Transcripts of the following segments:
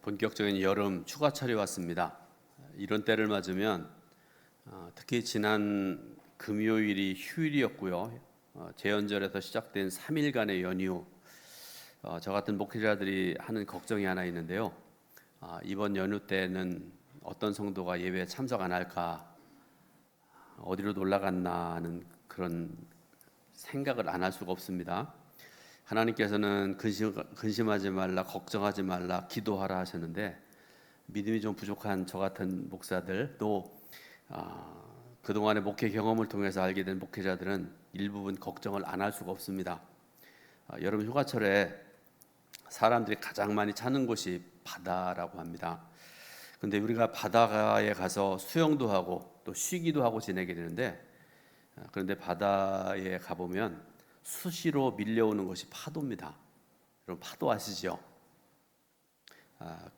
본격적인 여름 휴가철이 왔습니다. 이런 때를 맞으면 특히 지난 금요일이 휴일이었고요. 제헌절에서 시작된 3일간의 연휴, 저 같은 목회자들이 하는 걱정이 하나 있는데요. 이번 연휴 때는 어떤 성도가 예배에 참석 안 할까, 어디로 놀러 갔나 하는 그런 생각을 안 할 수가 없습니다. 하나님께서는 근심하지 말라, 걱정하지 말라, 기도하라 하셨는데 믿음이 좀 부족한 저 같은 목사들, 또 그동안의 목회 경험을 통해서 알게 된 목회자들은 일부분 걱정을 안 할 수가 없습니다. 여름 휴가철에 사람들이 가장 많이 찾는 곳이 바다라고 합니다. 근데 우리가 바다에 가서 수영도 하고 또 쉬기도 하고 지내게 되는데, 그런데 바다에 가보면 수시로 밀려오는 것이 파도입니다. 여러분, 파도 아시죠?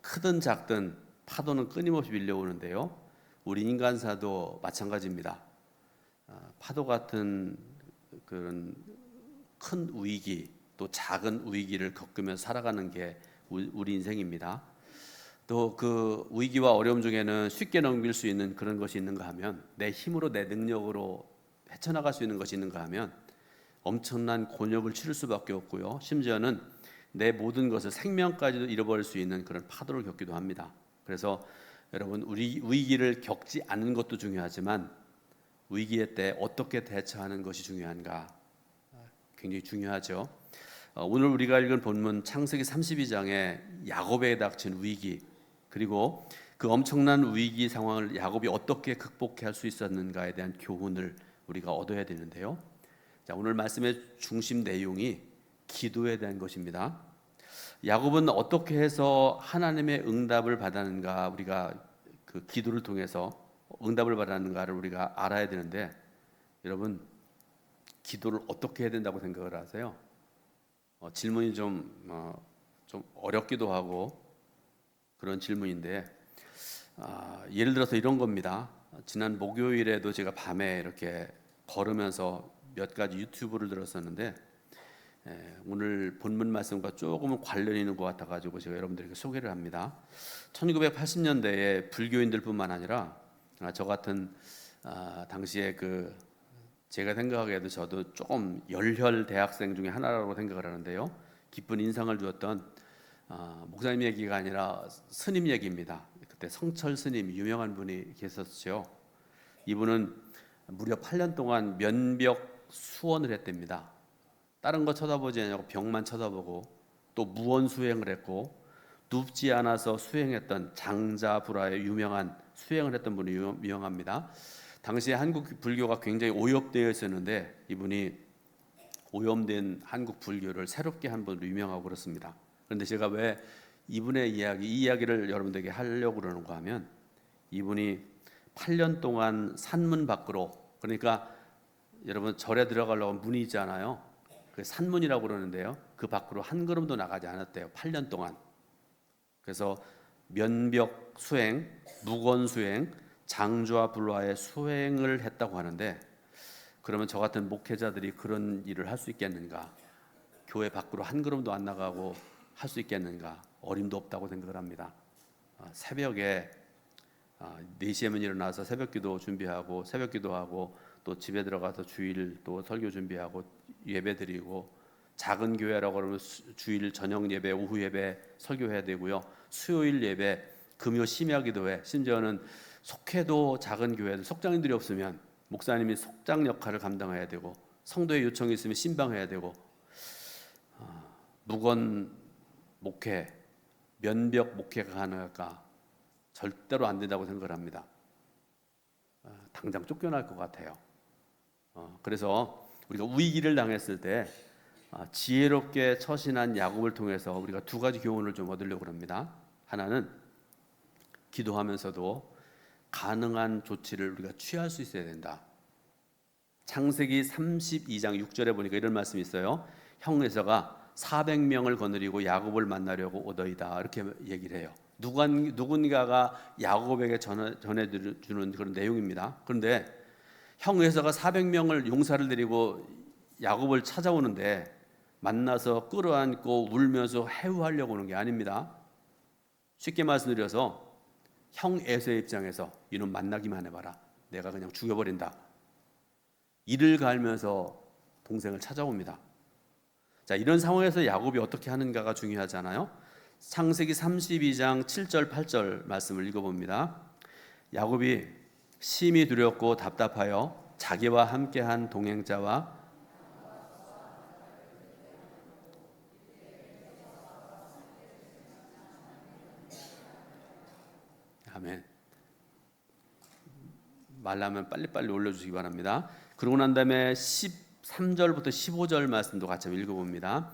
크든 작든 파도는 끊임없이 밀려오는데요. 우리 인간사도 마찬가지입니다. 파도 같은 그런 큰 위기, 또 작은 위기를 겪으면서 살아가는 게 우리 인생입니다. 또 그 위기와 어려움 중에는 쉽게 넘길 수 있는 그런 것이 있는가 하면, 내 힘으로, 내 능력으로 헤쳐나갈 수 있는 것이 있는가 하면 엄청난 곤욕을 치를 수밖에 없고요. 심지어는 내 모든 것을, 생명까지도 잃어버릴 수 있는 그런 파도를 겪기도 합니다. 그래서 여러분, 우리 위기를 겪지 않는 것도 중요하지만 위기의 때 어떻게 대처하는 것이 중요한가, 굉장히 중요하죠. 오늘 우리가 읽은 본문 창세기 32장에 야곱에게 닥친 위기, 그리고 그 엄청난 위기 상황을 야곱이 어떻게 극복할 수 있었는가에 대한 교훈을 우리가 얻어야 되는데요. 자, 오늘 말씀의 중심 내용이 기도에 대한 것입니다. 야곱은 어떻게 해서 하나님의 응답을 받았는가, 우리가 그 기도를 통해서 응답을 받았는가를 우리가 알아야 되는데, 여러분, 기도를 어떻게 해야 된다고 생각을 하세요? 질문이 좀 어렵기도 하고 그런 질문인데, 예를 들어서 이런 겁니다. 지난 목요일에도 제가 밤에 이렇게 걸으면서 몇 가지 유튜브를 들었었는데, 오늘 본문 말씀과 조금은 관련이 있는 것 같아가지고 제가 여러분들에게 소개를 합니다. 1980년대에 불교인들뿐만 아니라 저 같은 당시에 제가 생각하기에도 저도 조금 열혈 대학생 중에 하나라고 생각을 하는데요. 깊은 인상을 주었던 목사님 얘기가 아니라 스님 얘기입니다. 그때 성철 스님, 유명한 분이 계셨죠. 이분은 무려 8년 동안 면벽 수원을 했답니다. 다른 거 쳐다보지 않고 벽만 쳐다보고, 또 무언 수행을 했고, 눕지 않아서 수행했던 장자불화의 유명한 수행을 했던 분이 유명합니다. 당시에 한국 불교가 굉장히 오염되어 있었는데 이분이 오염된 한국 불교를 새롭게 한 분으로 유명하고 그렇습니다. 그런데 제가 왜 이분의 이 이야기를 여러분들에게 하려고 그러는가 하면, 이분이 8년 동안 산문 밖으로, 그러니까 여러분 절에 들어가려고 문이 있잖아요. 그 산문이라고 그러는데요. 그 밖으로 한 걸음도 나가지 않았대요. 8년 동안. 그래서 면벽 수행, 무건 수행, 장주와 불화의 수행을 했다고 하는데, 그러면 저 같은 목회자들이 그런 일을 할 수 있겠는가? 교회 밖으로 한 걸음도 안 나가고 할 수 있겠는가? 어림도 없다고 생각을 합니다. 새벽에 4시에만 일어나서 새벽기도 준비하고, 새벽기도하고, 또 집에 들어가서 주일 또 설교 준비하고 예배드리고, 작은 교회라고 그러면 주일 저녁 예배, 오후 예배 설교해야 되고요. 수요일 예배, 금요 심야기도회, 심지어는 속회도 작은 교회도 속장님들이 없으면 목사님이 속장 역할을 감당해야 되고, 성도의 요청이 있으면 신방해야 되고, 무건 목회, 면벽 목회가 가능할까? 절대로 안 된다고 생각을 합니다. 당장 쫓겨날 것 같아요. 그래서 우리가 위기를 당했을 때 지혜롭게 처신한 야곱을 통해서 우리가 두 가지 교훈을 좀 얻으려고 합니다. 하나는 기도하면서도 가능한 조치를 우리가 취할 수 있어야 된다. 창세기 32장 6절에 보니까 이런 말씀이 있어요. 형 에서가 400명을 거느리고 야곱을 만나려고 오더이다, 이렇게 얘기를 해요. 누군가가 야곱에게 전해주는 그런 내용입니다. 그런데 형 에서가 400명을 용사를 데리고 야곱을 찾아오는데 만나서 끌어안고 울면서 해우하려고 하는 게 아닙니다. 쉽게 말씀드려서 형 에서의 입장에서 이놈 만나기만 해봐라, 내가 그냥 죽여버린다. 이를 갈면서 동생을 찾아옵니다. 자, 이런 상황에서 야곱이 어떻게 하는가가 중요하잖아요. 창세기 32장 7절 8절 말씀을 읽어봅니다. 야곱이 심히 두렵고 답답하여 자기와 함께한 동행자와 아멘. 말라면 빨리빨리 올려주시기 바랍니다. 그러고 난 다음에 13절부터 15절 말씀도 같이 읽어봅니다.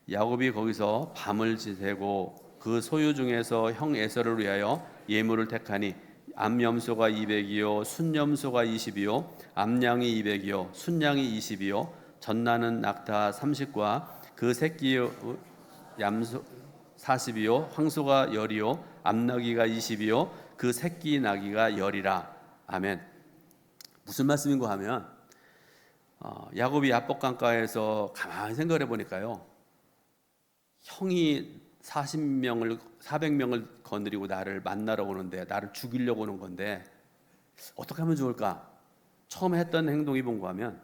야곱이 거기서 밤을 지새고 그 소유 중에서 형 에서를 위하여 예물을 택하니 암염소가 200이요 순염소가 20이요 암양이 200이요 순양이 20이요 전나는 낙타 30과 그 새끼 얌소 40이요 황소가 10이요 암나귀가 20이요 그 새끼 나귀가 10이라. 아멘. 무슨 말씀인가 하면 야곱이 야복강가에서 가만히 생각해 보니까요, 형이 400명을 거느리고 나를 만나러 오는데, 나를 죽이려고 오는 건데 어떻게 하면 좋을까? 처음 했던 행동이 뭔가 하면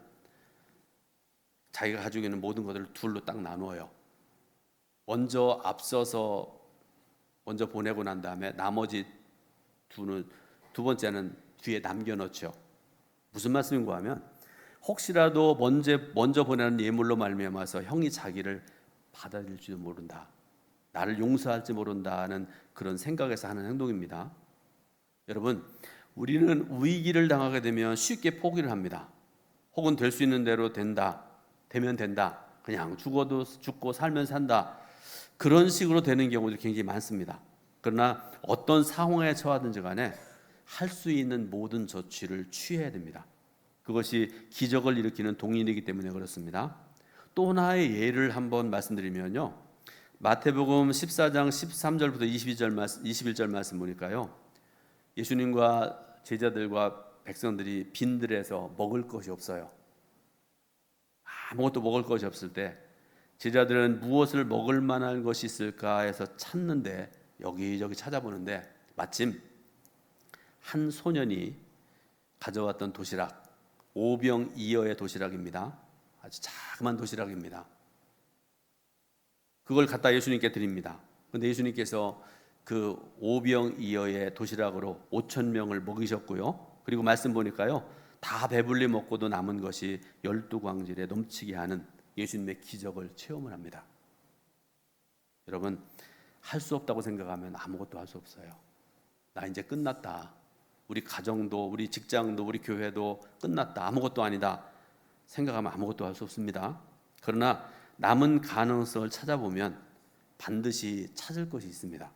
자기가 가지고 있는 모든 것들을 둘로 딱 나누어요. 먼저 앞서서 먼저 보내고 난 다음에 나머지 두 번째는 뒤에 남겨놓죠. 무슨 말씀인가 하면 혹시라도 먼저 보내는 예물로 말미암아서 형이 자기를 받아들일지도 모른다, 나를 용서할지 모른다는 그런 생각에서 하는 행동입니다. 여러분, 우리는 위기를 당하게 되면 쉽게 포기를 합니다. 혹은 될 수 있는 대로 되면 된다, 그냥 죽어도 죽고 살면 산다, 그런 식으로 되는 경우들이 굉장히 많습니다. 그러나 어떤 상황에 처하든지 간에 할 수 있는 모든 조치를 취해야 됩니다. 그것이 기적을 일으키는 동인이기 때문에 그렇습니다. 또 하나의 예를 한번 말씀드리면요, 마태복음 14장 13절부터 21절 말씀 보니까요, 예수님과 제자들과 백성들이 빈들에서 먹을 것이 없어요. 아무것도 먹을 것이 없을 때 제자들은 무엇을 먹을 만한 것이 있을까 해서 찾는데, 여기저기 찾아보는데 마침 한 소년이 가져왔던 도시락, 오병이어의 도시락입니다. 아주 자그만 도시락입니다. 그걸 갖다 예수님께 드립니다. 그런데 예수님께서 그 오병이어의 도시락으로 5,000명을 먹이셨고요, 그리고 말씀 보니까요, 다 배불리 먹고도 남은 것이 12광질에 넘치게 하는 예수님의 기적을 체험을 합니다. 여러분, 할 수 없다고 생각하면 아무것도 할 수 없어요. 나 이제 끝났다, 우리 가정도 우리 직장도 우리 교회도 끝났다, 아무것도 아니다 생각하면 아무것도 할 수 없습니다. 그러나 남은 가능성을 찾아보면 반드시 찾을 것이 있습니다.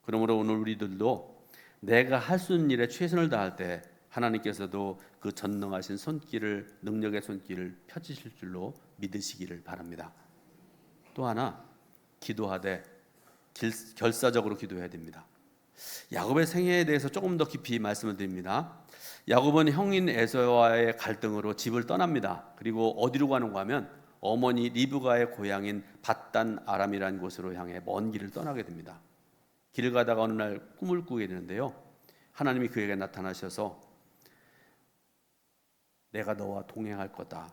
그러므로 오늘 우리들도 내가 할 수 있는 일에 최선을 다할 때 하나님께서도 그 전능하신 손길을, 능력의 손길을 펴주실 줄로 믿으시기를 바랍니다. 또 하나, 기도하되 결사적으로 기도해야 됩니다. 야곱의 생애에 대해서 조금 더 깊이 말씀을 드립니다. 야곱은 형인 에서와의 갈등으로 집을 떠납니다. 그리고 어디로 가는가 하면 어머니 리브가의 고향인 밧단 아람이라는 곳으로 향해 먼 길을 떠나게 됩니다. 길을 가다가 어느 날 꿈을 꾸게 되는데요, 하나님이 그에게 나타나셔서 내가 너와 동행할 거다,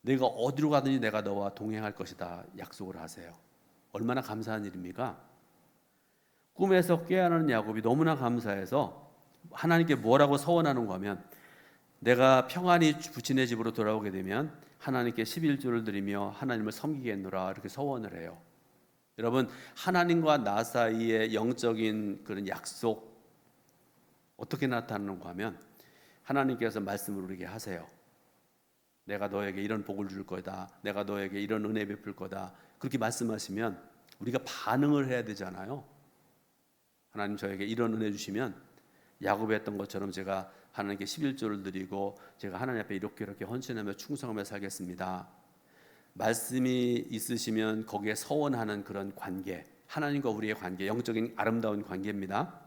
내가 어디로 가든지 내가 너와 동행할 것이다 약속을 하세요. 얼마나 감사한 일입니까? 꿈에서 깨어나는 야곱이 너무나 감사해서 하나님께 뭐라고 서원하는가 하면, 내가 평안히 부친의 집으로 돌아오게 되면 하나님께 11조를 드리며 하나님을 섬기겠노라, 이렇게 서원을 해요. 여러분, 하나님과 나 사이의 영적인 그런 약속 어떻게 나타나는가 하면, 하나님께서 말씀을 우리에게 하세요. 내가 너에게 이런 복을 줄 거다, 내가 너에게 이런 은혜 베풀 거다, 그렇게 말씀하시면 우리가 반응을 해야 되잖아요. 하나님 저에게 이런 은혜 주시면 야곱이 했던 것처럼 제가 하나님께 11조를 드리고 제가 하나님 앞에 이렇게 헌신하며 충성하며 살겠습니다. 말씀이 있으시면 거기에 서원하는 그런 관계, 하나님과 우리의 관계, 영적인 아름다운 관계입니다.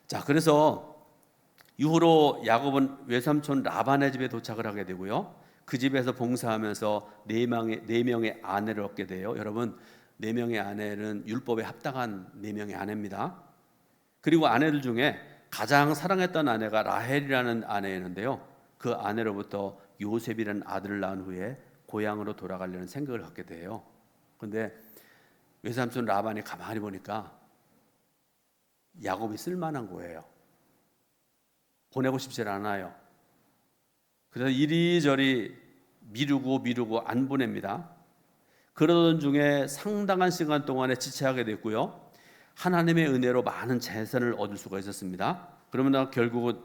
자, 그래서 이후로 야곱은 외삼촌 라반의 집에 도착을 하게 되고요, 그 집에서 봉사하면서 네 명의 아내를 얻게 돼요. 여러분, 네 명의 아내는 율법에 합당한 네 명의 아내입니다. 그리고 아내들 중에 가장 사랑했던 아내가 라헬이라는 아내였는데요. 그 아내로부터 요셉이라는 아들을 낳은 후에 고향으로 돌아가려는 생각을 갖게 돼요. 그런데 외삼촌 라반이 가만히 보니까 야곱이 쓸만한 거예요. 보내고 싶지 않아요. 그래서 이리저리 미루고 안 보냅니다. 그러던 중에 상당한 시간 동안에 지체하게 됐고요. 하나님의 은혜로 많은 재산을 얻을 수가 있었습니다. 그러면 결국은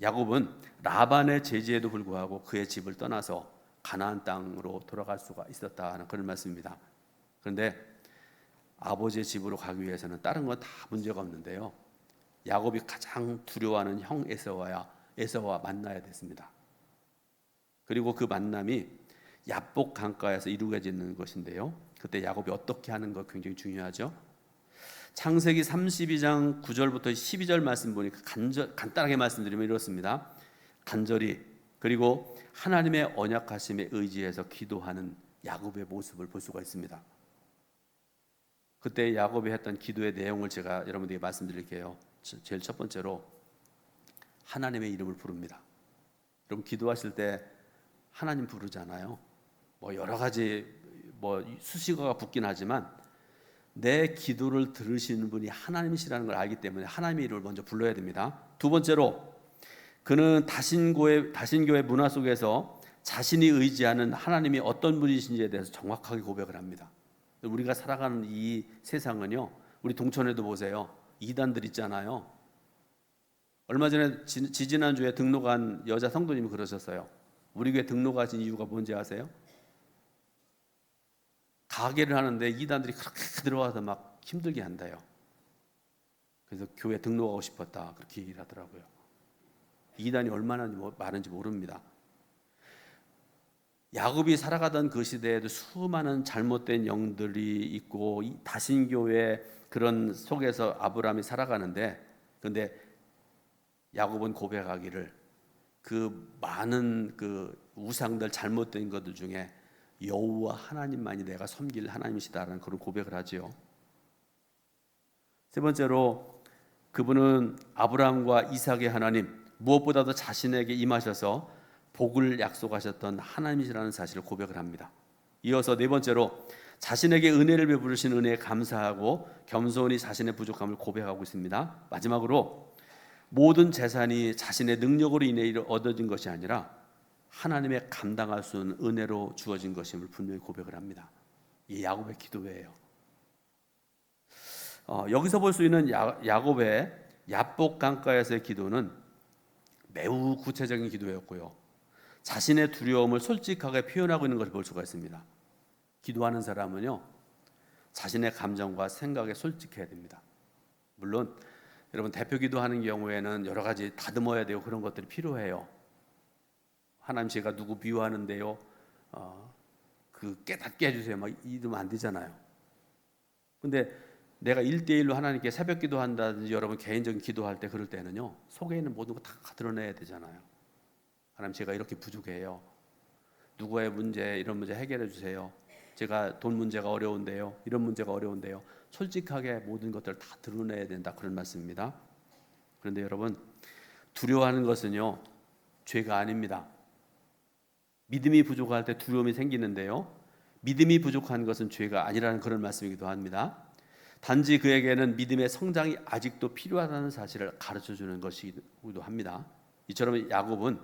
야곱은 라반의 제지에도 불구하고 그의 집을 떠나서 가나안 땅으로 돌아갈 수가 있었다는 그런 말씀입니다. 그런데 아버지의 집으로 가기 위해서는 다른 건 다 문제가 없는데요. 야곱이 가장 두려워하는 형 에서와 만나야 됐습니다. 그리고 그 만남이 야복 강가에서 이루어지는 것인데요. 그때 야곱이 어떻게 하는 거 굉장히 중요하죠. 창세기 32장 9절부터 12절 말씀 보니까 간단하게 말씀드리면 이렇습니다. 간절히 그리고 하나님의 언약하심에 의지해서 기도하는 야곱의 모습을 볼 수가 있습니다. 그때 야곱이 했던 기도의 내용을 제가 여러분들에게 말씀드릴게요. 제일 첫 번째로 하나님의 이름을 부릅니다. 여러분 기도하실 때 하나님 부르잖아요. 여러 가지 수식어가 붙긴 하지만 내 기도를 들으시는 분이 하나님이시라는 걸 알기 때문에 하나님의 이름을 먼저 불러야 됩니다. 두 번째로 그는 다신교의 문화 속에서 자신이 의지하는 하나님이 어떤 분이신지에 대해서 정확하게 고백을 합니다. 우리가 살아가는 이 세상은요, 우리 동천에도 보세요. 이단들 있잖아요. 얼마 전에 지지난주에 등록한 여자 성도님이 그러셨어요. 우리 교회 등록하신 이유가 뭔지 아세요? 가게를 하는데 이단들이 그렇게 들어와서 막 힘들게 한대요. 그래서 교회 등록하고 싶었다 그렇게 얘기를 하더라고요. 이단이 얼마나 많은지 모릅니다. 야곱이 살아가던 그 시대에도 수많은 잘못된 영들이 있고 다신교의 그런 속에서 아브라함이 살아가는데, 그런데 야곱은 고백하기를 그 많은 그 우상들 잘못된 것들 중에 여호와 하나님만이 내가 섬길 하나님이시다라는 그런 고백을 하지요. 세 번째로 그분은 아브라함과 이삭의 하나님, 무엇보다도 자신에게 임하셔서 복을 약속하셨던 하나님이시라는 사실을 고백을 합니다. 이어서 네 번째로 자신에게 은혜를 베푸신 은혜에 감사하고 겸손히 자신의 부족함을 고백하고 있습니다. 마지막으로 모든 재산이 자신의 능력으로 인해 얻어진 것이 아니라 하나님의 감당할 수 없는 은혜로 주어진 것임을 분명히 고백을 합니다. 이 야곱의 기도예요. 여기서 볼 수 있는 야곱의 야복 강가에서의 기도는 매우 구체적인 기도였고요. 자신의 두려움을 솔직하게 표현하고 있는 것을 볼 수가 있습니다. 기도하는 사람은요, 자신의 감정과 생각에 솔직해야 됩니다. 물론 여러분 대표 기도하는 경우에는 여러 가지 다듬어야 되고 그런 것들이 필요해요. 하나님 제가 누구 미워하는데요, 그 깨닫게 해주세요 막 이러면 안 되잖아요. 근데 내가 1대1로 하나님께 새벽 기도한다든지 여러분 개인적인 기도할 때 그럴 때는요, 속에 있는 모든 거 다 드러내야 되잖아요. 하나님 제가 이렇게 부족해요. 누구의 문제 이런 문제 해결해 주세요. 제가 돈 문제가 어려운데요. 이런 문제가 어려운데요. 솔직하게 모든 것들을 다 드러내야 된다 그런 말씀입니다. 그런데 여러분 두려워하는 것은요 죄가 아닙니다. 믿음이 부족할 때 두려움이 생기는데요, 믿음이 부족한 것은 죄가 아니라는 그런 말씀이기도 합니다. 단지 그에게는 믿음의 성장이 아직도 필요하다는 사실을 가르쳐주는 것이기도 합니다. 이처럼 야곱은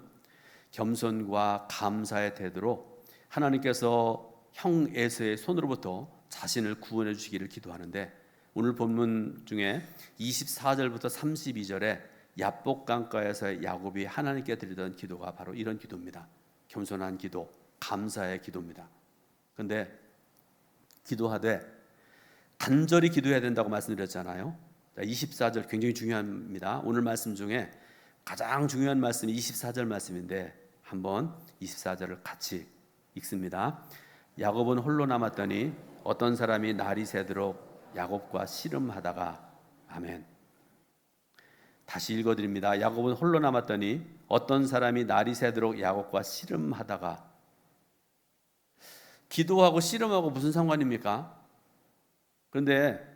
겸손과 감사의 태도로 하나님께서 형 에서의 손으로부터 자신을 구원해 주시기를 기도하는데, 오늘 본문 중에 24절부터 32절에 야복 강가에서 야곱이 하나님께 드리던 기도가 바로 이런 기도입니다. 겸손한 기도, 감사의 기도입니다. 그런데 기도하되 간절히 기도해야 된다고 말씀드렸잖아요. 24절 굉장히 중요합니다. 오늘 말씀 중에 가장 중요한 말씀이 24절 말씀인데 한번 24절을 같이 읽습니다. 야곱은 홀로 남았더니 어떤 사람이 날이 새도록 야곱과 씨름하다가, 아멘. 다시 읽어드립니다. 야곱은 홀로 남았더니 어떤 사람이 날이 새도록 야곱과 씨름하다가. 기도하고 씨름하고 무슨 상관입니까? 그런데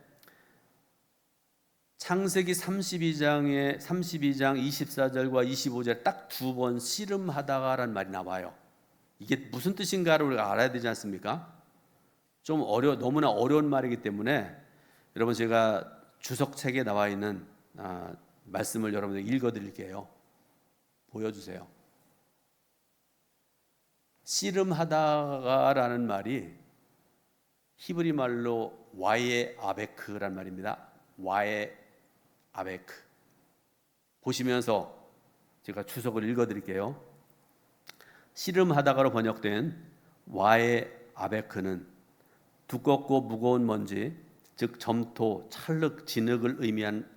창세기 32장 24절과 25절에 딱 두 번 씨름하다가라는 말이 나와요. 이게 무슨 뜻인가를 우리가 알아야 되지 않습니까? 좀 너무나 어려운 말이기 때문에 여러분 제가 주석책에 나와 있는 말씀을 여러분들 읽어드릴게요. 보여주세요. 씨름하다가라는 말이 히브리 말로 와예 아베크란 말입니다. 와예 아베크. 보시면서 제가 주석을 읽어드릴게요. 씨름하다가로 번역된 와예 아베크는 두껍고 무거운 먼지, 즉 점토, 찰흙, 진흙을 의미한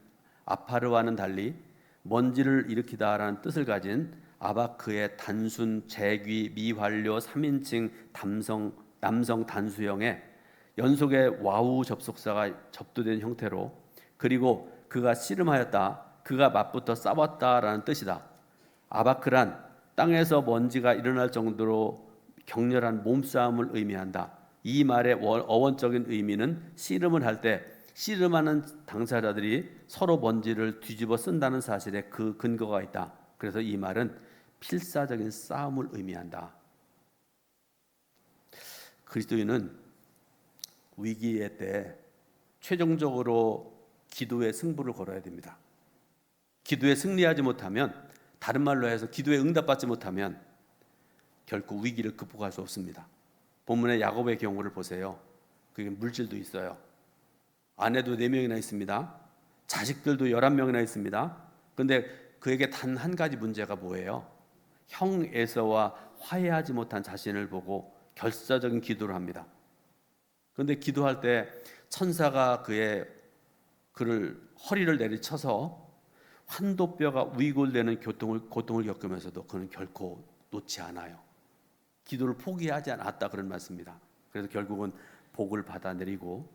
아파르와는 달리 먼지를 일으키다라는 뜻을 가진 아바크의 단순 재귀 미완료 3인칭 남성 단수형에 연속의 와우 접속사가 접두된 형태로, 그리고 그가 씨름하였다, 그가 맞붙어 싸웠다라는 뜻이다. 아바크란 땅에서 먼지가 일어날 정도로 격렬한 몸싸움을 의미한다. 이 말의 어원적인 의미는 씨름을 할 때 씨름하는 당사자들이 서로 먼지를 뒤집어 쓴다는 사실에 그 근거가 있다. 그래서 이 말은 필사적인 싸움을 의미한다. 그리스도인은 위기의 때 최종적으로 기도의 승부를 걸어야 됩니다. 기도에 승리하지 못하면, 다른 말로 해서 기도에 응답받지 못하면 결코 위기를 극복할 수 없습니다. 본문의 야곱의 경우를 보세요. 그게 물질도 있어요. 아내도 4명이나 있습니다. 자식들도 11명이나 있습니다. 그런데 그에게 단 한 가지 문제가 뭐예요? 형 에서와 화해하지 못한 자신을 보고 결사적인 기도를 합니다. 그런데 기도할 때 천사가 그를 허리를 내리쳐서 환도뼈가 위골되는 고통을 겪으면서도 그는 결코 놓지 않아요. 기도를 포기하지 않았다, 그런 말씀입니다. 그래서 결국은 복을 받아내고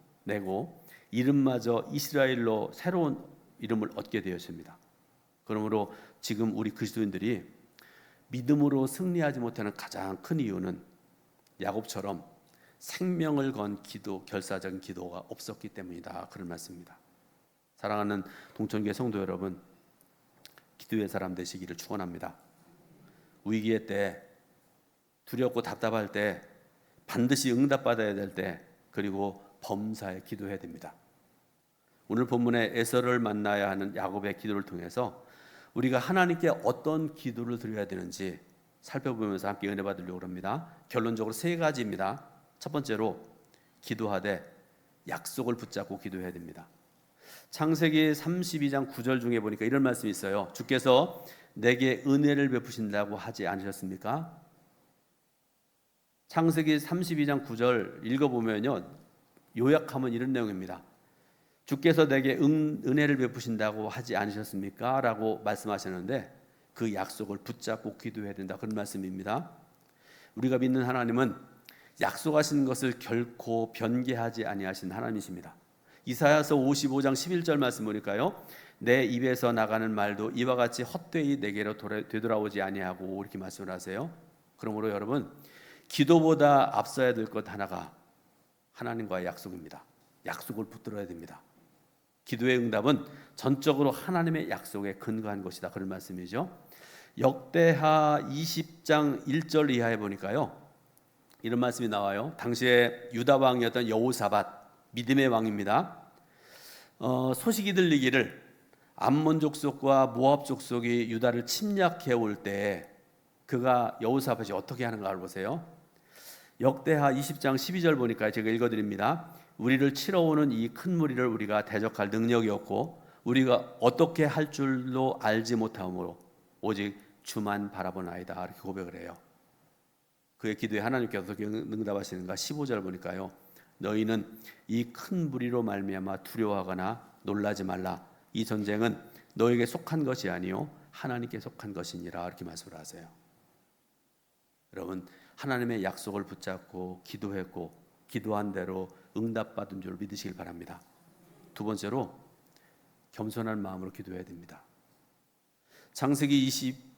이름마저 이스라엘로 새로운 이름을 얻게 되었습니다. 그러므로 지금 우리 그리스도인들이 믿음으로 승리하지 못하는 가장 큰 이유는 야곱처럼 생명을 건 기도, 결사적인 기도가 없었기 때문이다, 그런 말씀입니다. 사랑하는 동천교회 성도 여러분, 기도의 사람 되시기를 축원합니다. 위기의 때, 두렵고 답답할 때, 반드시 응답받아야 될 때, 그리고 범사에 기도해야 됩니다. 오늘 본문의 에서를 만나야 하는 야곱의 기도를 통해서 우리가 하나님께 어떤 기도를 드려야 되는지 살펴보면서 함께 은혜 받으려고 합니다. 결론적으로 3가지입니다. 첫 번째로, 기도하되 약속을 붙잡고 기도해야 됩니다. 창세기 32장 9절 중에 보니까 이런 말씀이 있어요. 주께서 내게 은혜를 베푸신다고 하지 않으셨습니까? 창세기 32장 9절 읽어보면요, 요약하면 이런 내용입니다. 주께서 내게 은혜를 베푸신다고 하지 않으셨습니까? 라고 말씀하셨는데 그 약속을 붙잡고 기도해야 된다, 그런 말씀입니다. 우리가 믿는 하나님은 약속하신 것을 결코 변개하지 아니하신 하나님이십니다. 이사야서 55장 11절 말씀 보니까요, 내 입에서 나가는 말도 이와 같이 헛되이 내게로 되돌아오지 아니하고, 이렇게 말씀을 하세요. 그러므로 여러분, 기도보다 앞서야 될 것 하나가 하나님과의 약속입니다. 약속을 붙들어야 됩니다. 기도의 응답은 전적으로 하나님의 약속에 근거한 것이다, 그런 말씀이죠. 역대하 20장 1절 이하에 보니까요, 이런 말씀이 나와요. 당시에 유다 왕이었던 여호사밧, 믿음의 왕입니다. 소식이 들리기를 암몬 족속과 모압 족속이 유다를 침략해 올 때 그가, 여호사밧이 어떻게 하는가를 보세요. 역대하 20장 12절 보니까 제가 읽어드립니다. 우리를 치러 오는 이 큰 무리를 우리가 대적할 능력이 없고 우리가 어떻게 할 줄로 알지 못하므로 오직 주만 바라보나이다, 이렇게 고백을 해요. 그의 기도에 하나님께서 어떻게 응답하시는가? 15절 보니까요, 너희는 이 큰 무리로 말미암아 두려워하거나 놀라지 말라. 이 전쟁은 너에게 속한 것이 아니요 하나님께 속한 것이니라, 이렇게 말씀을 하세요. 여러분, 하나님의 약속을 붙잡고 기도했고 기도한 대로 응답받은 줄 믿으시길 바랍니다. 두 번째로, 겸손한 마음으로 기도해야 됩니다. 창세기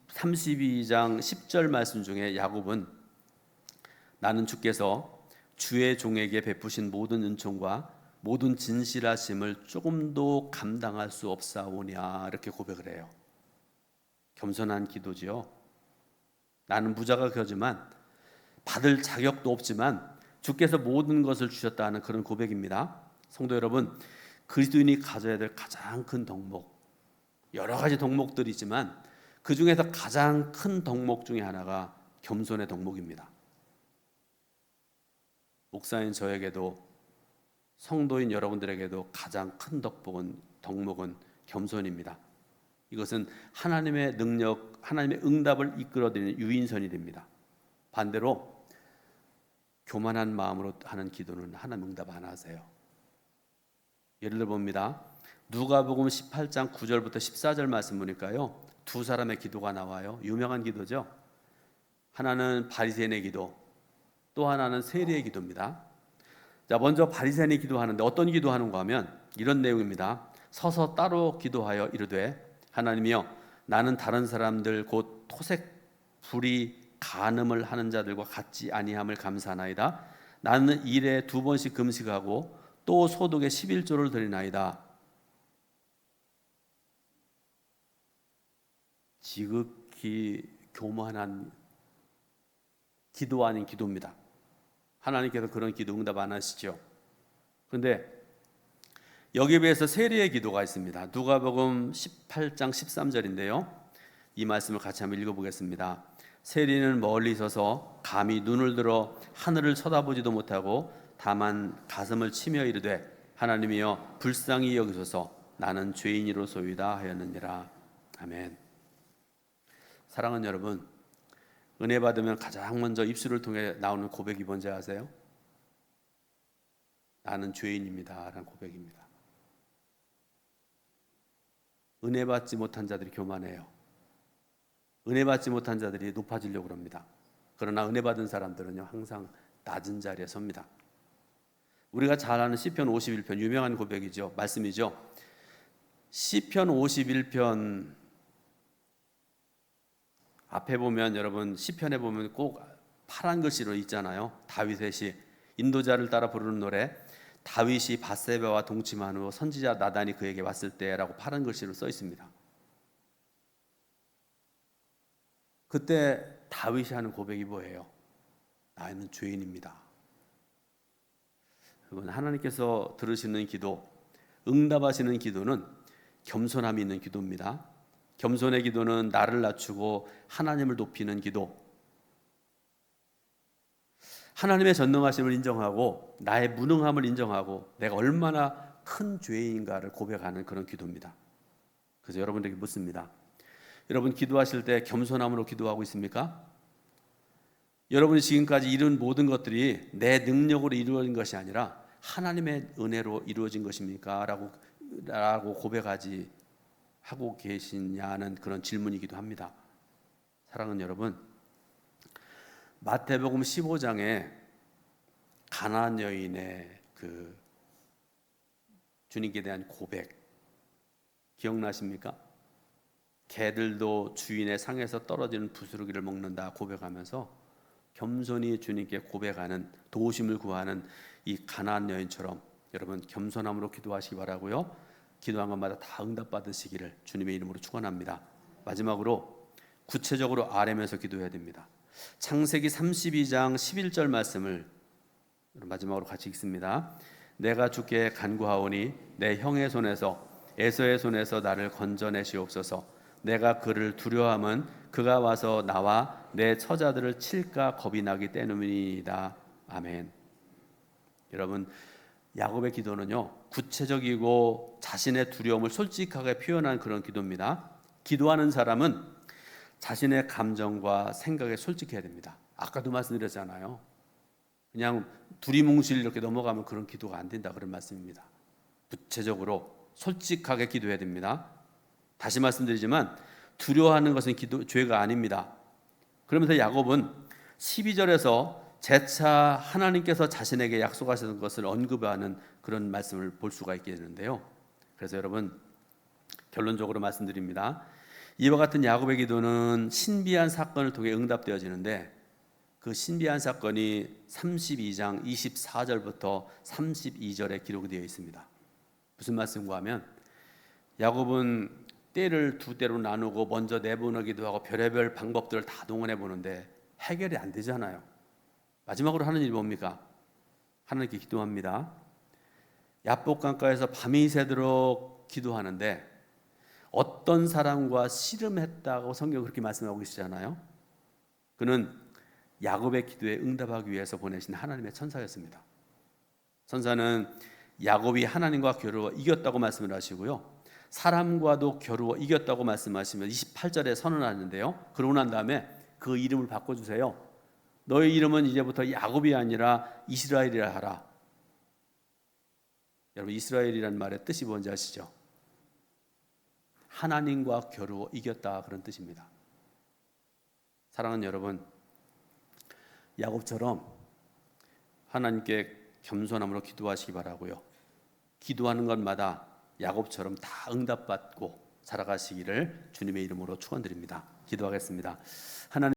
32장 10절 말씀 중에 야곱은 나는 주께서 주의 종에게 베푸신 모든 은총과 모든 진실하심을 조금도 감당할 수 없사오냐 이렇게 고백을 해요. 겸손한 기도지요. 나는 무자가 그러지만 받을 자격도 없지만 주께서 모든 것을 주셨다는 그런 고백입니다. 성도 여러분, 그리스도인이 가져야 될 가장 큰 덕목, 여러 가지 덕목들이 있지만 그 중에서 가장 큰 덕목 중에 하나가 겸손의 덕목입니다. 목사인 저에게도 성도인 여러분들에게도 가장 큰 덕목은 겸손입니다. 이것은 하나님의 능력, 하나님의 응답을 이끌어드리는 유인선이 됩니다. 반대로 교만한 마음으로 하는 기도는 하나님 응답 안 하세요. 예를 들어 봅니다. 누가복음 18장 9절부터 14절 말씀 보니까요, 두 사람의 기도가 나와요. 유명한 기도죠. 하나는 바리새인의 기도, 또 하나는 세리의 기도입니다. 자, 먼저 바리새인이 기도하는데 어떤 기도하는가 하면 이런 내용입니다. 서서 따로 기도하여 이르되 하나님이여, 나는 다른 사람들 곧 토색 불의 간음을 하는 자들과 같지 아니함을 감사하나이다. 나는 일에 2번씩 금식하고 또 소득의 11조를 드리나이다. 지극히 교만한 기도 아닌 기도입니다. 하나님께서 그런 기도 응답 안 하시죠. 그런데 여기에 비해서 세리의 기도가 있습니다. 누가복음 18장 13절인데요. 이 말씀을 같이 한번 읽어보겠습니다. 세리는 멀리 서서 감히 눈을 들어 하늘을 쳐다보지도 못하고 다만 가슴을 치며 이르되 하나님이여, 불쌍히 여기소서, 나는 죄인이로소이다 하였느니라. 아멘. 사랑하는 여러분, 은혜 받으면 가장 먼저 입술을 통해 나오는 고백이 뭔지 아세요? 나는 죄인입니다 라는 고백입니다. 은혜 받지 못한 자들이 교만해요. 은혜 받지 못한 자들이 높아지려고 합니다. 그러나 은혜 받은 사람들은요, 항상 낮은 자리에 섭니다. 우리가 잘 아는 시편 51편 유명한 고백이죠. 말씀이죠. 시편 51편 앞에 보면, 여러분 시편에 보면 꼭 파란 글씨로 있잖아요. 다윗의 시, 인도자를 따라 부르는 노래, 다윗이 밧세바와 동침한 후 선지자 나단이 그에게 왔을 때라고 파란 글씨로 써 있습니다. 그때 다윗이 하는 고백이 뭐예요? 나는 죄인입니다. 여러분, 하나님께서 들으시는 기도, 응답하시는 기도는 겸손함이 있는 기도입니다. 겸손의 기도는 나를 낮추고 하나님을 높이는 기도, 하나님의 전능하심을 인정하고 나의 무능함을 인정하고 내가 얼마나 큰 죄인인가를 고백하는 그런 기도입니다. 그래서 여러분들에게 묻습니다. 여러분, 기도하실 때 겸손함으로 기도하고 있습니까? 여러분이 지금까지 이룬 모든 것들이 내 능력으로 이루어진 것이 아니라 하나님의 은혜로 이루어진 것입니까? 라고 고백하지 하고 계시냐는 그런 질문이기도 합니다. 사랑하는 여러분, 마태복음 15장에 가나안 여인의 그 주님께 대한 고백 기억나십니까? 개들도 주인의 상에서 떨어지는 부스러기를 먹는다 고백하면서 겸손히 주님께 고백하는, 도우심을 구하는 이 가나안 여인처럼 여러분 겸손함으로 기도하시기 바라고요. 기도한 것마다 다 응답받으시기를 주님의 이름으로 축원합니다. 마지막으로 구체적으로 아뢰면서 기도해야 됩니다. 창세기 32장 11절 말씀을 마지막으로 같이 읽습니다. 내가 주께 간구하오니 내 형의 손에서 에서의 손에서 나를 건져내시옵소서. 내가 그를 두려워함은 그가 와서 나와 내 처자들을 칠까 겁이 나기 때문이다. 아멘. 여러분, 야곱의 기도는요, 구체적이고 자신의 두려움을 솔직하게 표현한 그런 기도입니다. 기도하는 사람은 자신의 감정과 생각에 솔직해야 됩니다. 아까도 말씀드렸잖아요. 그냥 두리뭉실 이렇게 넘어가면 그런 기도가 안 된다, 그런 말씀입니다. 구체적으로 솔직하게 기도해야 됩니다. 다시 말씀드리지만 두려워하는 것은 죄가 아닙니다. 그러면서 야곱은 12절에서 재차 하나님께서 자신에게 약속하신 것을 언급하는 그런 말씀을 볼 수가 있게 되는데요. 그래서 여러분, 결론적으로 말씀드립니다. 이와 같은 야곱의 기도는 신비한 사건을 통해 응답되어지는데 그 신비한 사건이 32장 24절부터 32절에 기록이 되어 있습니다. 무슨 말씀인가 하면 야곱은 떼를 두 떼로 나누고 먼저 내보내기도 하고 별의별 방법들을 다 동원해 보는데 해결이 안 되잖아요. 마지막으로 하는 일이 뭡니까? 하나님께 기도합니다. 야복강가에서 밤이 새도록 기도하는데 어떤 사람과 씨름했다고 성경 그렇게 말씀하고 계시잖아요. 그는 야곱의 기도에 응답하기 위해서 보내신 하나님의 천사였습니다. 천사는 야곱이 하나님과 겨루어 이겼다고 말씀을 하시고요, 사람과도 겨루어 이겼다고 말씀하시면 28절에 선언하는데요, 그러고 난 다음에 그 이름을 바꿔주세요. 너의 이름은 이제부터 야곱이 아니라 이스라엘이라 하라. 여러분, 이스라엘이라는 말의 뜻이 뭔지 아시죠? 하나님과 겨루어 이겼다, 그런 뜻입니다. 사랑하는 여러분, 야곱처럼 하나님께 겸손함으로 기도하시기 바라고요. 기도하는 것마다 야곱처럼 다 응답받고 살아가시기를 주님의 이름으로 축원드립니다. 기도하겠습니다. 하나님